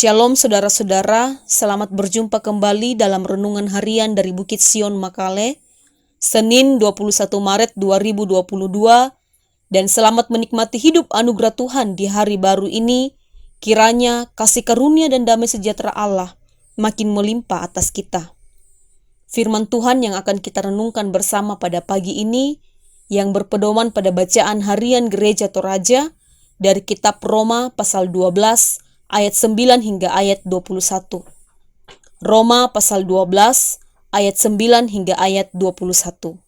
Shalom saudara-saudara, selamat berjumpa kembali dalam renungan harian dari Bukit Sion Makale, Senin 21 Maret 2022, dan selamat menikmati hidup anugerah Tuhan di hari baru ini. Kiranya kasih karunia dan damai sejahtera Allah makin melimpah atas kita. Firman Tuhan yang akan kita renungkan bersama pada pagi ini, yang berpedoman pada bacaan harian Gereja Toraja dari kitab Roma pasal 12, ayat 9 hingga ayat 21. Roma pasal 12, ayat 9 hingga ayat 21.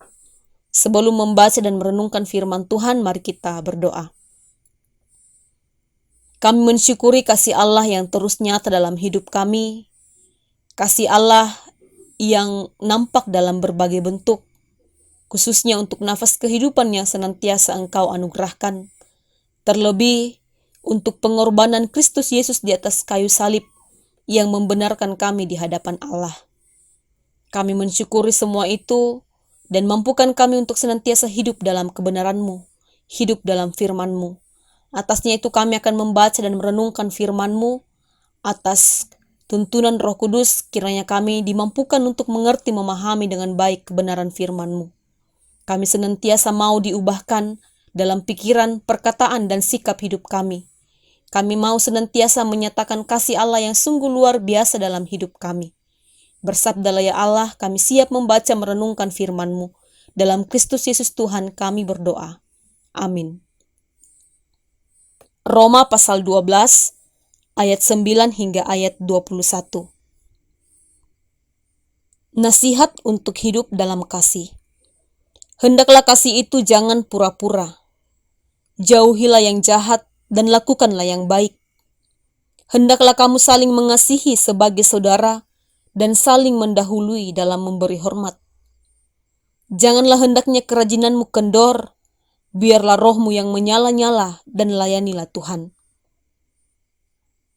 Sebelum membaca dan merenungkan firman Tuhan, mari kita berdoa. Kami mensyukuri kasih Allah yang terus nyata dalam hidup kami. Kasih Allah yang nampak dalam berbagai bentuk, khususnya untuk nafas kehidupan yang senantiasa Engkau anugerahkan. Terlebih untuk pengorbanan Kristus Yesus di atas kayu salib yang membenarkan kami di hadapan Allah. Kami mensyukuri semua itu dan mampukan kami untuk senantiasa hidup dalam kebenaran-Mu, hidup dalam firman-Mu. Atasnya itu kami akan membaca dan merenungkan firman-Mu. Atas tuntunan Roh Kudus, kiranya kami dimampukan untuk mengerti memahami dengan baik kebenaran firman-Mu. Kami senantiasa mau diubahkan dalam pikiran, perkataan, dan sikap hidup kami. Kami mau senantiasa menyatakan kasih Allah yang sungguh luar biasa dalam hidup kami. Bersabdalah ya Allah, kami siap membaca merenungkan firman-Mu. Dalam Kristus Yesus Tuhan kami berdoa. Amin. Roma pasal 12, ayat 9 hingga ayat 21. Nasihat untuk hidup dalam kasih. Hendaklah kasih itu jangan pura-pura. Jauhilah yang jahat dan lakukanlah yang baik. Hendaklah kamu saling mengasihi sebagai saudara dan saling mendahului dalam memberi hormat. Janganlah hendaknya kerajinanmu kendor, biarlah rohmu yang menyala-nyala dan layanilah Tuhan.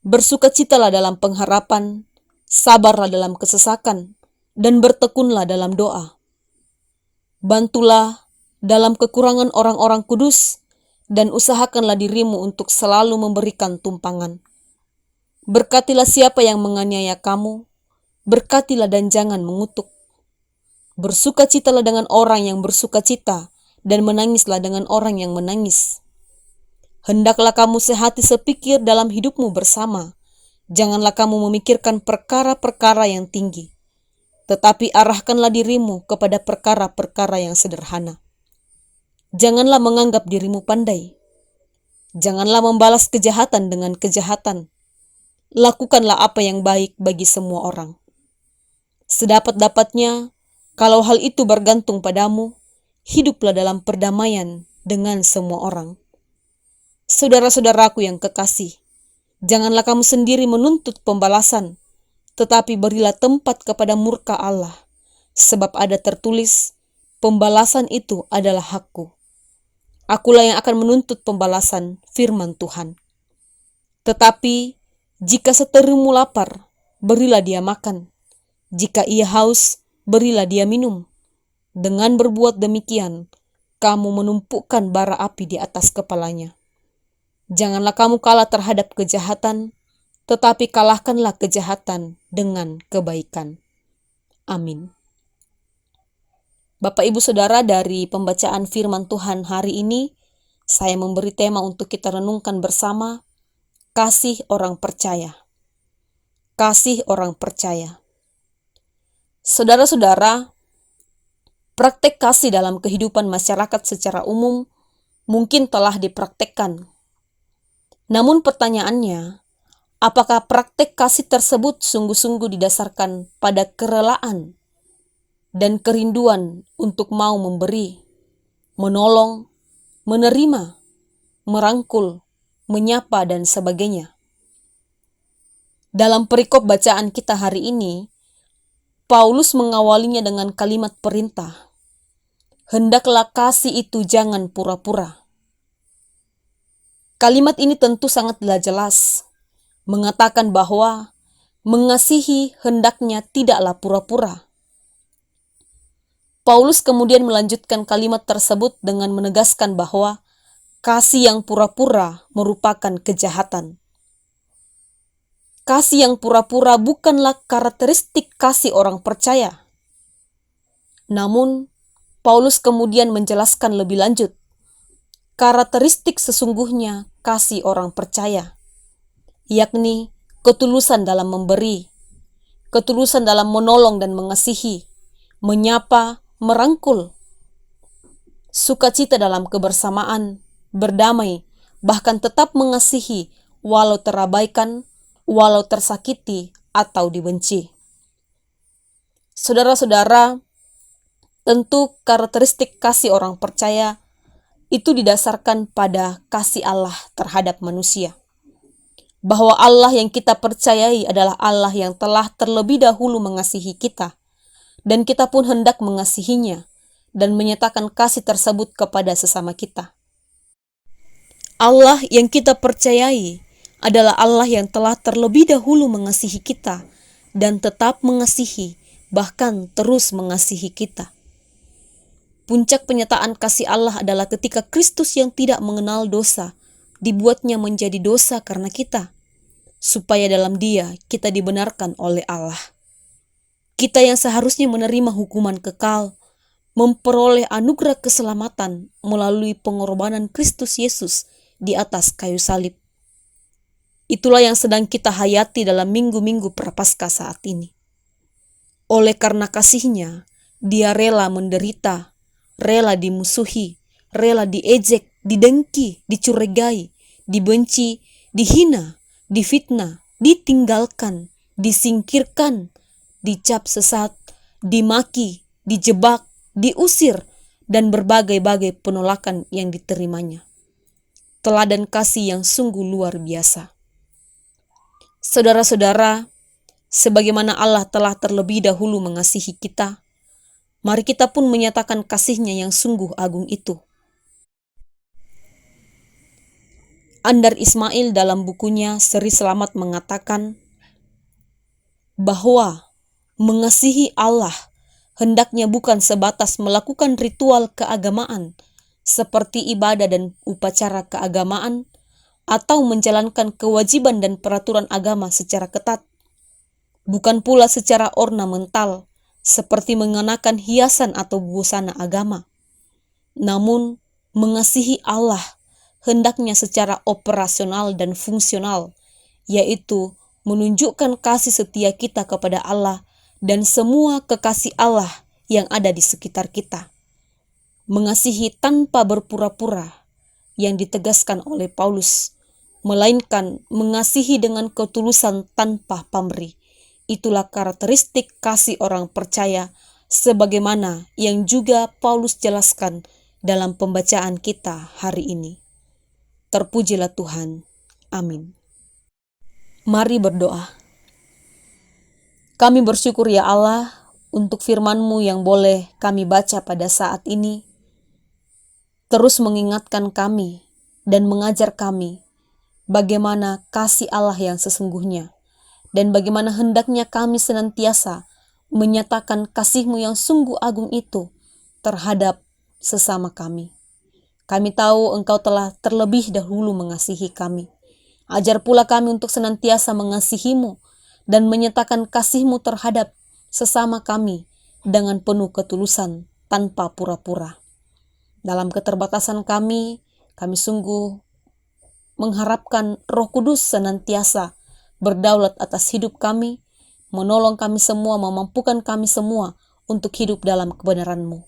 Bersukacitalah dalam pengharapan, sabarlah dalam kesesakan, dan bertekunlah dalam doa. Bantulah dalam kekurangan orang-orang kudus, dan usahakanlah dirimu untuk selalu memberikan tumpangan. Berkatilah siapa yang menganiaya kamu, berkatilah dan jangan mengutuk. Bersukacitalah dengan orang yang bersukacita, dan menangislah dengan orang yang menangis. Hendaklah kamu sehati sepikir dalam hidupmu bersama. Janganlah kamu memikirkan perkara-perkara yang tinggi, tetapi arahkanlah dirimu kepada perkara-perkara yang sederhana. Janganlah menganggap dirimu pandai. Janganlah membalas kejahatan dengan kejahatan. Lakukanlah apa yang baik bagi semua orang. Sedapat-dapatnya, kalau hal itu bergantung padamu, hiduplah dalam perdamaian dengan semua orang. Saudara-saudaraku yang kekasih, janganlah kamu sendiri menuntut pembalasan, tetapi berilah tempat kepada murka Allah, sebab ada tertulis, pembalasan itu adalah hakku. Akulah yang akan menuntut pembalasan, firman Tuhan. Tetapi, jika seterumu lapar, berilah dia makan. Jika ia haus, berilah dia minum. Dengan berbuat demikian, kamu menumpukan bara api di atas kepalanya. Janganlah kamu kalah terhadap kejahatan, tetapi kalahkanlah kejahatan dengan kebaikan. Amin. Bapak Ibu Saudara, dari pembacaan firman Tuhan hari ini, saya memberi tema untuk kita renungkan bersama, kasih orang percaya. Kasih orang percaya. Saudara-saudara, praktek kasih dalam kehidupan masyarakat secara umum mungkin telah dipraktekkan. Namun pertanyaannya, apakah praktek kasih tersebut sungguh-sungguh didasarkan pada kerelaan dan kerinduan untuk mau memberi, menolong, menerima, merangkul, menyapa, dan sebagainya? Dalam perikop bacaan kita hari ini, Paulus mengawalinya dengan kalimat perintah, hendaklah kasih itu jangan pura-pura. Kalimat ini tentu sangatlah jelas, mengatakan bahwa mengasihi hendaknya tidaklah pura-pura. Paulus kemudian melanjutkan kalimat tersebut dengan menegaskan bahwa kasih yang pura-pura merupakan kejahatan. Kasih yang pura-pura bukanlah karakteristik kasih orang percaya. Namun, Paulus kemudian menjelaskan lebih lanjut, karakteristik sesungguhnya kasih orang percaya, yakni ketulusan dalam memberi, ketulusan dalam menolong dan mengasihi, menyapa, merangkul, sukacita dalam kebersamaan, berdamai, bahkan tetap mengasihi walau terabaikan, walau tersakiti atau dibenci. Saudara-saudara, tentu karakteristik kasih orang percaya itu didasarkan pada kasih Allah terhadap manusia. Bahwa Allah yang kita percayai adalah Allah yang telah terlebih dahulu mengasihi kita, dan kita pun hendak mengasihinya dan menyatakan kasih tersebut kepada sesama kita. Allah yang kita percayai adalah Allah yang telah terlebih dahulu mengasihi kita dan tetap mengasihi, bahkan terus mengasihi kita. Puncak penyataan kasih Allah adalah ketika Kristus yang tidak mengenal dosa dibuatnya menjadi dosa karena kita, supaya dalam Dia kita dibenarkan oleh Allah. Kita yang seharusnya menerima hukuman kekal, memperoleh anugerah keselamatan melalui pengorbanan Kristus Yesus di atas kayu salib. Itulah yang sedang kita hayati dalam minggu-minggu Prapaskah saat ini. Oleh karena kasih-Nya, Dia rela menderita, rela dimusuhi, rela diejek, didengki, dicurigai, dibenci, dihina, difitnah, ditinggalkan, disingkirkan, dicap sesat, dimaki, dijebak, diusir, dan berbagai-bagai penolakan yang diterimanya. Teladan kasih yang sungguh luar biasa. Saudara-saudara, sebagaimana Allah telah terlebih dahulu mengasihi kita, mari kita pun menyatakan kasih-Nya yang sungguh agung itu. Andar Ismail dalam bukunya Seri Selamat mengatakan bahwa mengasihi Allah hendaknya bukan sebatas melakukan ritual keagamaan seperti ibadah dan upacara keagamaan atau menjalankan kewajiban dan peraturan agama secara ketat. Bukan pula secara ornamental seperti mengenakan hiasan atau busana agama. Namun, mengasihi Allah hendaknya secara operasional dan fungsional, yaitu menunjukkan kasih setia kita kepada Allah dan semua kekasih Allah yang ada di sekitar kita. Mengasihi tanpa berpura-pura yang ditegaskan oleh Paulus, melainkan mengasihi dengan ketulusan tanpa pamrih. Itulah karakteristik kasih orang percaya sebagaimana yang juga Paulus jelaskan dalam pembacaan kita hari ini. Terpujilah Tuhan. Amin. Mari berdoa. Kami bersyukur ya Allah untuk firman-Mu yang boleh kami baca pada saat ini. Terus mengingatkan kami dan mengajar kami bagaimana kasih Allah yang sesungguhnya dan bagaimana hendaknya kami senantiasa menyatakan kasih-Mu yang sungguh agung itu terhadap sesama kami. Kami tahu Engkau telah terlebih dahulu mengasihi kami. Ajar pula kami untuk senantiasa mengasihi-Mu dan menyatakan kasih-Mu terhadap sesama kami dengan penuh ketulusan tanpa pura-pura. Dalam keterbatasan kami sungguh mengharapkan Roh Kudus senantiasa berdaulat atas hidup kami, menolong kami semua, memampukan kami semua untuk hidup dalam kebenaran-Mu.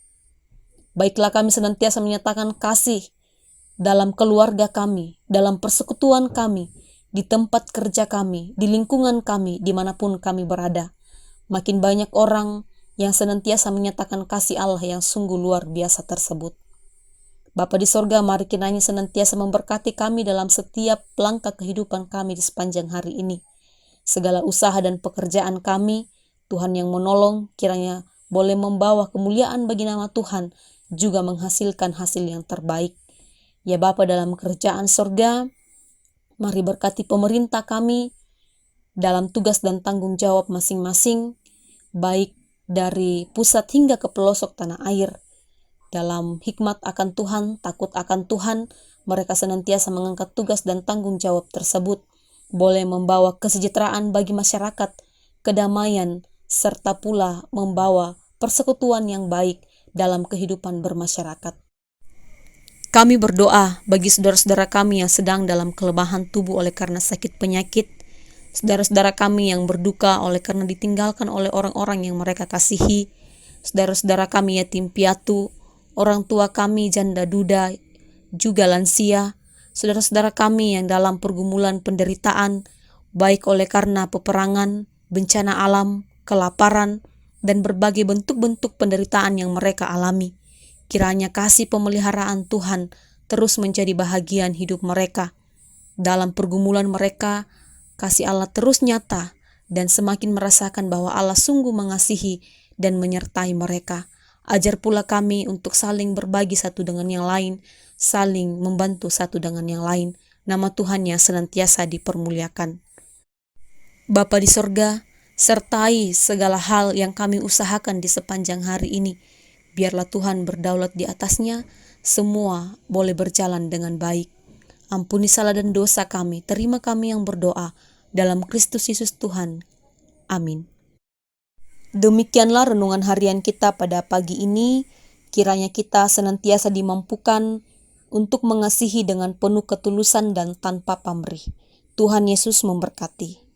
Baiklah kami senantiasa menyatakan kasih dalam keluarga kami, dalam persekutuan kami, di tempat kerja kami, di lingkungan kami, dimanapun kami berada. Makin banyak orang yang senantiasa menyatakan kasih Allah yang sungguh luar biasa tersebut. Bapa di sorga, mari kiranya senantiasa memberkati kami dalam setiap langkah kehidupan kami di sepanjang hari ini. Segala usaha dan pekerjaan kami, Tuhan yang menolong, kiranya boleh membawa kemuliaan bagi nama Tuhan, juga menghasilkan hasil yang terbaik. Ya Bapa dalam kerajaan sorga, mari berkati pemerintah kami dalam tugas dan tanggung jawab masing-masing, baik dari pusat hingga ke pelosok tanah air. Dalam hikmat akan Tuhan, takut akan Tuhan, mereka senantiasa mengangkat tugas dan tanggung jawab tersebut boleh membawa kesejahteraan bagi masyarakat, kedamaian, serta pula membawa persekutuan yang baik dalam kehidupan bermasyarakat. Kami berdoa bagi saudara-saudara kami yang sedang dalam kelemahan tubuh oleh karena sakit penyakit, saudara-saudara kami yang berduka oleh karena ditinggalkan oleh orang-orang yang mereka kasihi, saudara-saudara kami yatim piatu, orang tua kami janda duda, juga lansia, saudara-saudara kami yang dalam pergumulan penderitaan, baik oleh karena peperangan, bencana alam, kelaparan, dan berbagai bentuk-bentuk penderitaan yang mereka alami. Kiranya kasih pemeliharaan Tuhan terus menjadi bahagian hidup mereka. Dalam pergumulan mereka, kasih Allah terus nyata dan semakin merasakan bahwa Allah sungguh mengasihi dan menyertai mereka. Ajar pula kami untuk saling berbagi satu dengan yang lain, saling membantu satu dengan yang lain. Nama Tuhan yang senantiasa dipermuliakan. Bapa di sorga, sertai segala hal yang kami usahakan di sepanjang hari ini. Biarlah Tuhan berdaulat di atasnya, semua boleh berjalan dengan baik. Ampuni salah dan dosa kami, terima kami yang berdoa dalam Kristus Yesus Tuhan. Amin. Demikianlah renungan harian kita pada pagi ini. Kiranya kita senantiasa dimampukan untuk mengasihi dengan penuh ketulusan dan tanpa pamrih. Tuhan Yesus memberkati.